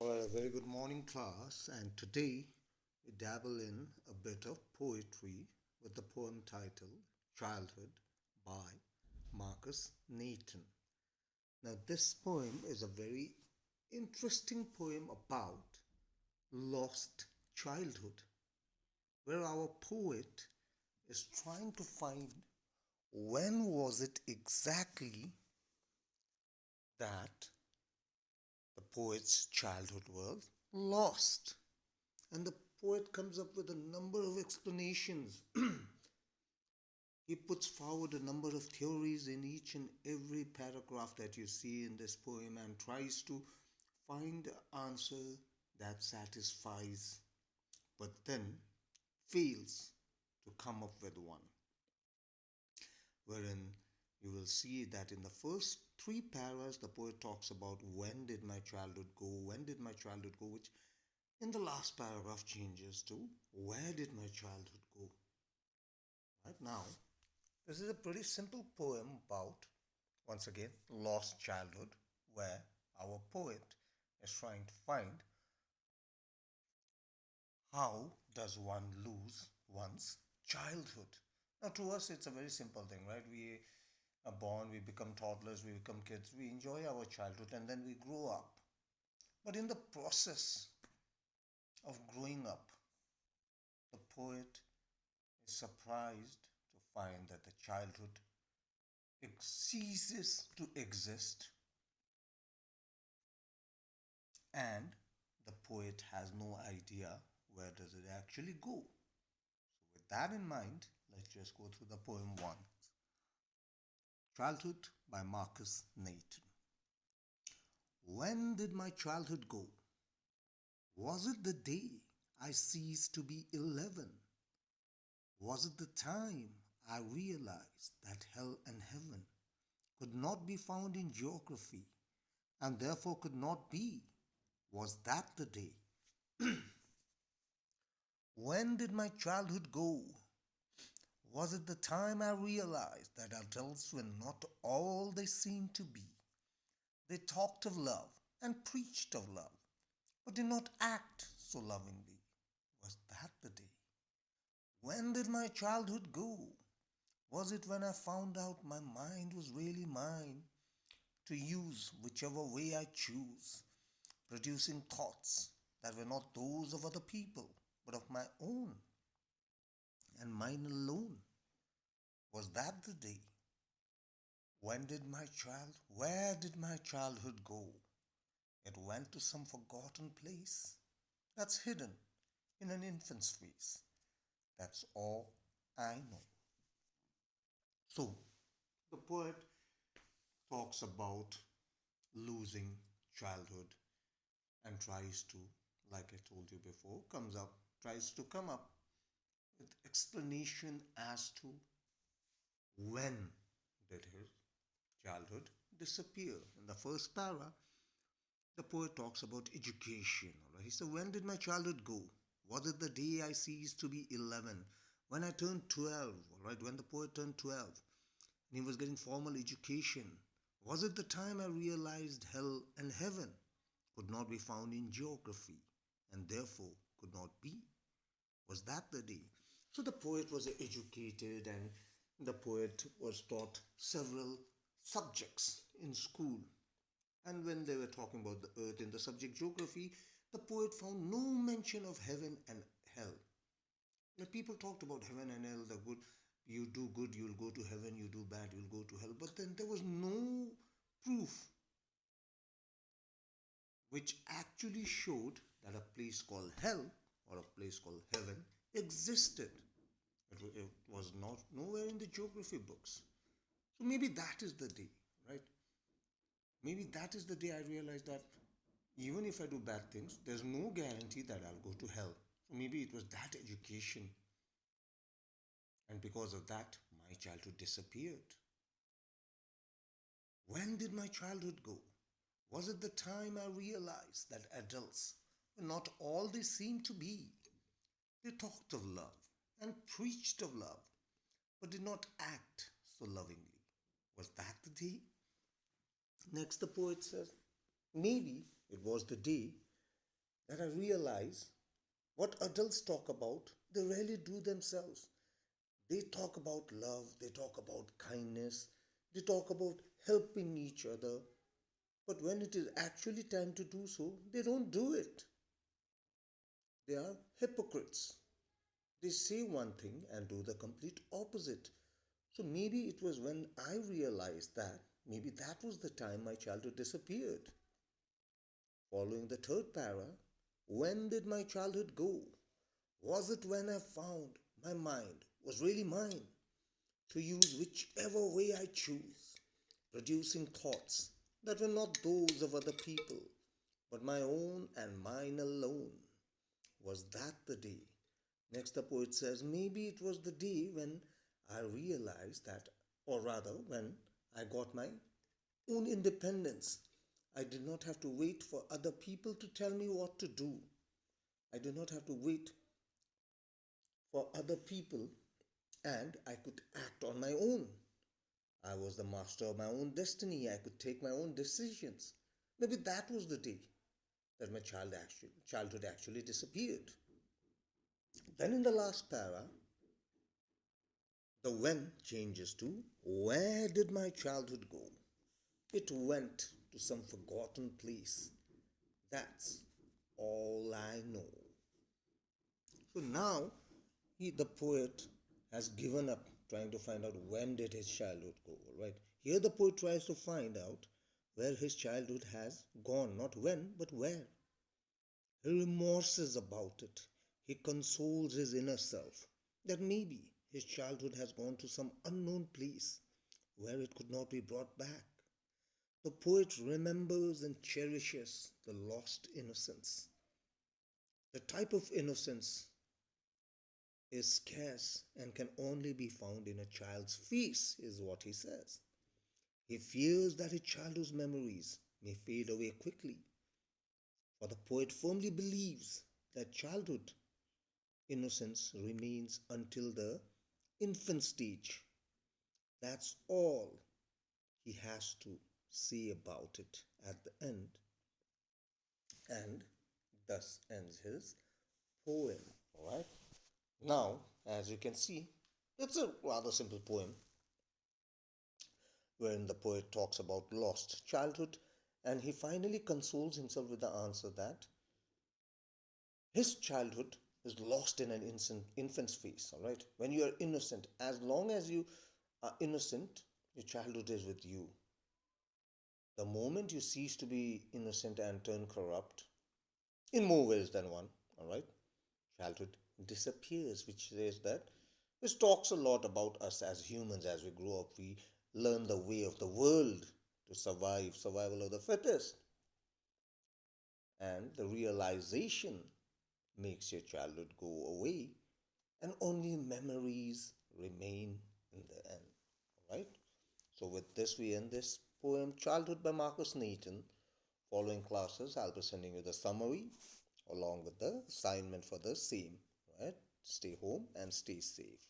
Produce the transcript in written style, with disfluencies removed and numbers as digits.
Well, a very good morning, class, and today we dabble in a bit of poetry with the poem titled Childhood by Marcus Nathan. Now, this poem is a very interesting poem about lost childhood, where our poet is trying to find when was it exactly that the poet's childhood was lost. And the poet comes up with a number of explanations. He puts forward a number of theories in each and every paragraph that you see in this poem and tries to find an answer that satisfies, but then fails to come up with one. Wherein you will see that in the first three paras, the poet talks about when did my childhood go, when did my childhood go, which in the last paragraph changes to where did my childhood go. Right now, this is a pretty simple poem about, once again, lost childhood, where our poet is trying to find how does one lose one's childhood. Now, to us, it's a very simple thing, right? We are born, we become toddlers, we become kids, we enjoy our childhood, and then we grow up. But in the process of growing up, the poet is surprised to find that the childhood ceases to exist and the poet has no idea where does it actually go. So with that in mind, let's just go through the poem once. Childhood by Marcus Nathan. When did my childhood go? Was it the day I ceased to be 11? Was it the time I realized that hell and heaven could not be found in geography and therefore could not be? Was that the day? When did my childhood go? Was it the time I realized that adults were not all they seemed to be? They talked of love and preached of love, but did not act so lovingly. Was that the day? When did my childhood go? Was it when I found out my mind was really mine to use whichever way I choose, producing thoughts that were not those of other people, but of my own and mine alone? Was that the day? Where did my childhood go? It went to some forgotten place that's hidden in an infant's face. That's all I know. So, the poet talks about losing childhood and tries to, like I told you before, tries to come up with explanation as to when did his childhood disappear. In the first para, the poet talks about education. All right? He said, when did my childhood go? Was it the day I ceased to be 11? When I turned 12, all right, when the poet turned 12 and he was getting formal education? Was it the time I realized hell and heaven could not be found in geography and therefore could not be? Was that the day? So the poet was educated and the poet was taught several subjects in school. And when they were talking about the earth in the subject geography, the poet found no mention of heaven and hell. The people talked about heaven and hell, the good, you do good, you'll go to heaven, you do bad, you'll go to hell. But then there was no proof which actually showed that a place called hell or a place called heaven existed. It was not nowhere in the geography books. So maybe that is the day, right? Maybe that is the day I realized that even if I do bad things, there's no guarantee that I'll go to hell. So maybe it was that education. And because of that, my childhood disappeared. When did my childhood go? Was it the time I realized that adults were not all they seemed to be? They talked of love and preached of love, but did not act so lovingly. Was that the day? Next, the poet says, maybe it was the day that I realize what adults talk about, they rarely do themselves. They talk about love, they talk about kindness, they talk about helping each other, but when it is actually time to do so, they don't do it. They are hypocrites. They say one thing and do the complete opposite. So maybe it was when I realized that maybe that was the time my childhood disappeared. Following the third para, when did my childhood go? Was it when I found my mind was really mine to use whichever way I choose, producing thoughts that were not those of other people, but my own and mine alone? Was that the day? Next, the poet says, maybe it was the day when I realized that, or rather, when I got my own independence. I did not have to wait for other people to tell me what to do. I did not have to wait for other people, and I could act on my own. I was the master of my own destiny. I could take my own decisions. Maybe that was the day that my childhood actually disappeared. Then in the last para, the when changes to where did my childhood go? It went to some forgotten place. That's all I know. So now the poet has given up trying to find out when did his childhood go, right? Here the poet tries to find out where his childhood has gone, not when, but where. He remorses about it. He consoles his inner self that maybe his childhood has gone to some unknown place where it could not be brought back. The poet remembers and cherishes the lost innocence. The type of innocence is scarce and can only be found in a child's face, is what he says. He fears that his childhood's memories may fade away quickly, for the poet firmly believes that childhood innocence remains until the infant stage. That's all he has to say about it at the end, and thus ends his poem. All right. Now, as you can see, it's a rather simple poem wherein the poet talks about lost childhood, and he finally consoles himself with the answer that his childhood is lost in an infant's face. All right, when you are innocent, as long as you are innocent, your childhood is with you. The moment you cease to be innocent and turn corrupt, in more ways than one, all right, childhood disappears, which says that this talks a lot about us as humans. As we grow up, we learn the way of the world to survive, survival of the fittest, and the realization makes your childhood go away, and only memories remain in the end. All right. So with this, we end this poem, Childhood by Marcus Nathan. Following classes, I'll be sending you the summary along with the assignment for the same. Right? Stay home and stay safe.